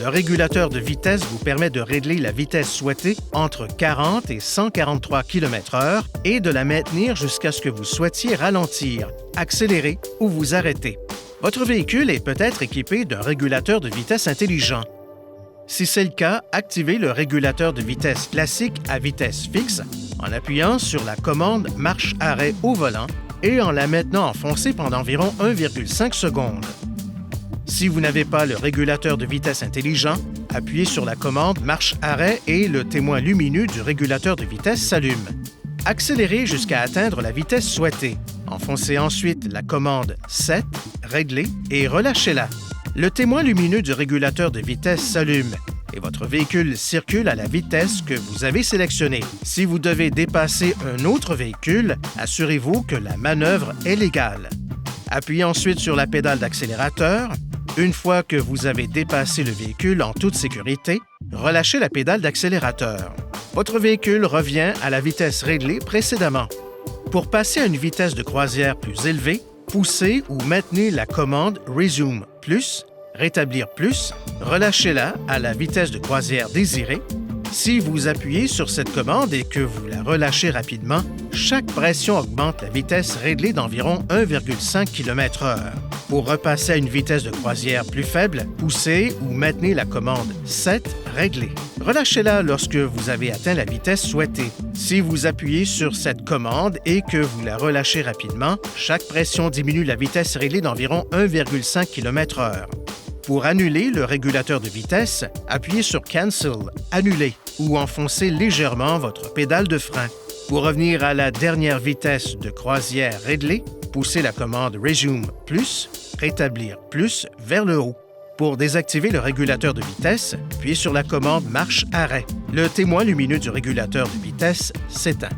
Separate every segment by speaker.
Speaker 1: Le régulateur de vitesse vous permet de régler la vitesse souhaitée entre 40 et 143 km/h et de la maintenir jusqu'à ce que vous souhaitiez ralentir, accélérer ou vous arrêter. Votre véhicule est peut-être équipé d'un régulateur de vitesse intelligent. Si c'est le cas, activez le régulateur de vitesse classique à vitesse fixe en appuyant sur la commande marche-arrêt au volant et en la maintenant enfoncée pendant environ 1,5 secondes. Si vous n'avez pas le régulateur de vitesse intelligent, appuyez sur la commande marche-arrêt et le témoin lumineux du régulateur de vitesse s'allume. Accélérez jusqu'à atteindre la vitesse souhaitée. Enfoncez ensuite la commande 7, régler et relâchez-la. Le témoin lumineux du régulateur de vitesse s'allume et votre véhicule circule à la vitesse que vous avez sélectionnée. Si vous devez dépasser un autre véhicule, assurez-vous que la manœuvre est légale. Appuyez ensuite sur la pédale d'accélérateur. Une fois que vous avez dépassé le véhicule en toute sécurité, relâchez la pédale d'accélérateur. Votre véhicule revient à la vitesse réglée précédemment. Pour passer à une vitesse de croisière plus élevée, poussez ou maintenez la commande Resume plus, rétablir plus, relâchez-la à la vitesse de croisière désirée. Si vous appuyez sur cette commande et que vous la relâchez rapidement, chaque pression augmente la vitesse réglée d'environ 1,5 km/h. Pour repasser à une vitesse de croisière plus faible, poussez ou maintenez la commande 7, régler. Relâchez-la lorsque vous avez atteint la vitesse souhaitée. Si vous appuyez sur cette commande et que vous la relâchez rapidement, chaque pression diminue la vitesse réglée d'environ 1,5 km/h. Pour annuler le régulateur de vitesse, appuyez sur Cancel, annuler ou enfoncez légèrement votre pédale de frein. Pour revenir à la dernière vitesse de croisière réglée, poussez la commande Resume plus, rétablir plus vers le haut. Pour désactiver le régulateur de vitesse, appuyez sur la commande marche-arrêt. Le témoin lumineux du régulateur de vitesse s'éteint.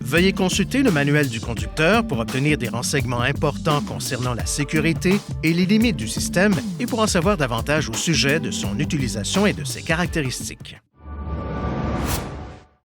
Speaker 1: Veuillez consulter le manuel du conducteur pour obtenir des renseignements importants concernant la sécurité et les limites du système et pour en savoir davantage au sujet de son utilisation et de ses caractéristiques.